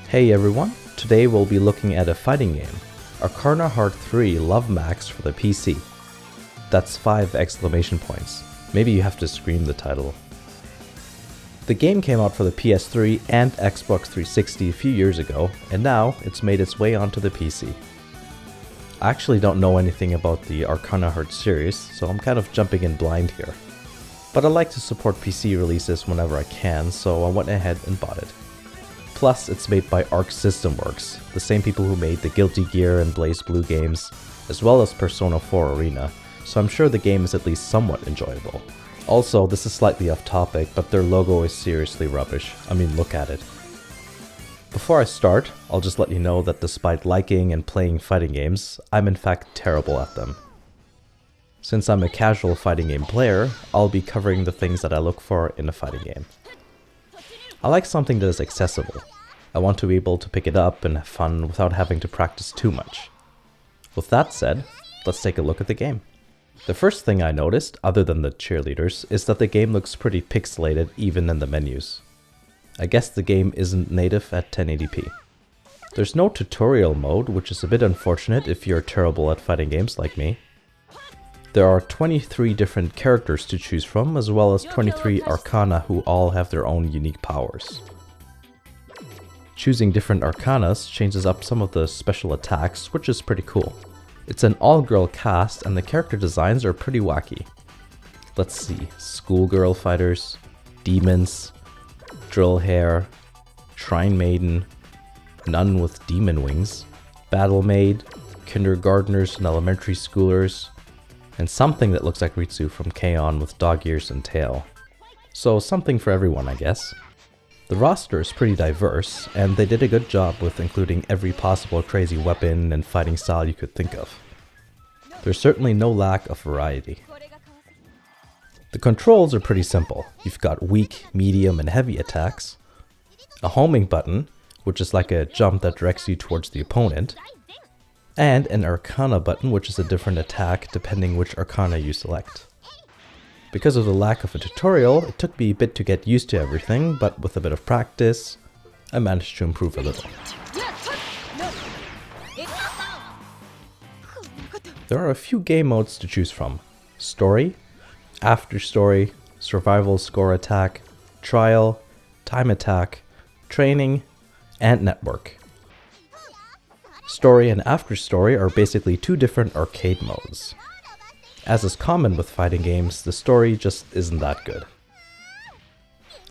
Hey everyone, today we'll be looking at a fighting game, Arcana Heart 3 Love Max for the PC. That's 5 exclamation points. Maybe you have to scream the title. The game came out for the PS3 and Xbox 360 a few years ago, and now it's made its way onto the PC. I actually don't know anything about the Arcana Heart series, so I'm kind of jumping in blind here. But I like to support PC releases whenever I can, so I went ahead and bought it. Plus, it's made by Arc System Works, the same people who made the Guilty Gear and Blaze Blue games, as well as Persona 4 Arena, so I'm sure the game is at least somewhat enjoyable. Also, this is slightly off topic, but their logo is seriously rubbish. I mean, look at it. Before I start, I'll just let you know that despite liking and playing fighting games, I'm in fact terrible at them. Since I'm a casual fighting game player, I'll be covering the things that I look for in a fighting game. I like something that is accessible. I want to be able to pick it up and have fun without having to practice too much. With that said, let's take a look at the game. The first thing I noticed, other than the cheerleaders, is that the game looks pretty pixelated even in the menus. I guess the game isn't native at 1080p. There's no tutorial mode, which is a bit unfortunate if you're terrible at fighting games like me. There are 23 different characters to choose from, as well as 23 Arcana who all have their own unique powers. Choosing different Arcanas changes up some of the special attacks, which is pretty cool. It's an all-girl cast and the character designs are pretty wacky. Let's see, schoolgirl fighters, demons, drill hair, shrine maiden, nun with demon wings, battle maid, kindergartners and elementary schoolers, and something that looks like Ritsu from K-On! With dog ears and tail. So something for everyone, I guess. The roster is pretty diverse, and they did a good job with including every possible crazy weapon and fighting style you could think of. There's certainly no lack of variety. The controls are pretty simple. You've got weak, medium, and heavy attacks, a homing button, which is like a jump that directs you towards the opponent, and an Arcana button, which is a different attack depending which Arcana you select. Because of the lack of a tutorial, it took me a bit to get used to everything, but with a bit of practice, I managed to improve a little. There are a few game modes to choose from: Story, After Story, Survival Score Attack, Trial, Time Attack, Training, and Network. Story and After Story are basically two different arcade modes. As is common with fighting games, the story just isn't that good.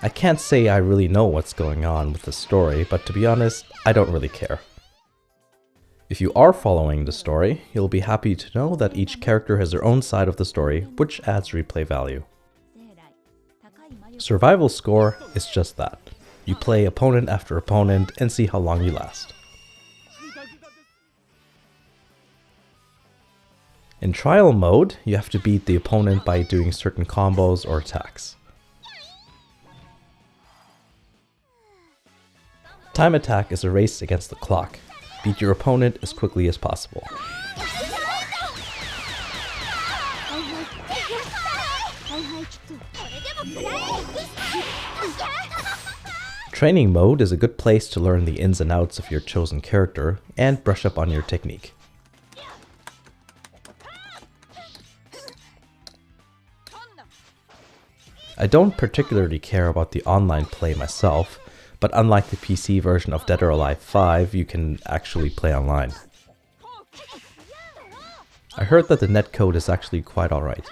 I can't say I really know what's going on with the story, but to be honest, I don't really care. If you are following the story, you'll be happy to know that each character has their own side of the story, which adds replay value. Survival Score is just that. You play opponent after opponent and see how long you last. In Trial mode, you have to beat the opponent by doing certain combos or attacks. Time Attack is a race against the clock. Beat your opponent as quickly as possible. Training mode is a good place to learn the ins and outs of your chosen character and brush up on your technique. I don't particularly care about the online play myself, but unlike the PC version of Dead or Alive 5, you can actually play online. I heard that the netcode is actually quite alright.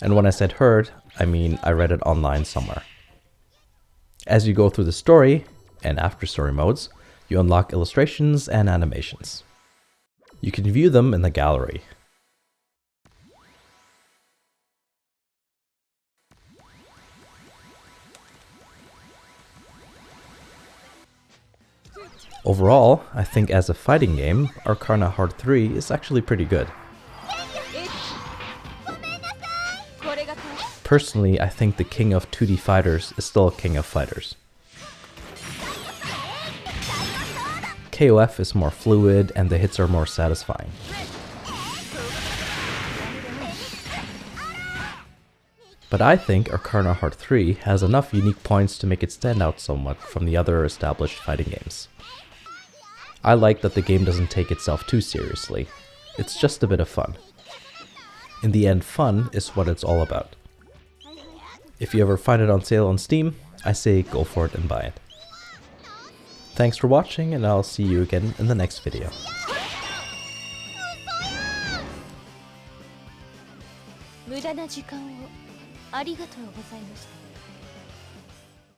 And when I said heard, I mean I read it online somewhere. As you go through the story and after story modes, you unlock illustrations and animations. You can view them in the gallery. Overall, I think as a fighting game, Arcana Heart 3 is actually pretty good. Personally, I think the king of 2D fighters is still a king of fighters. KOF is more fluid and the hits are more satisfying. But I think Arcana Heart 3 has enough unique points to make it stand out somewhat from the other established fighting games. I like that the game doesn't take itself too seriously. It's just a bit of fun. In the end, fun is what it's all about. If you ever find it on sale on Steam, I say go for it and buy it. Thanks for watching, and I'll see you again in the next video. 無駄な時間をありがとうございました。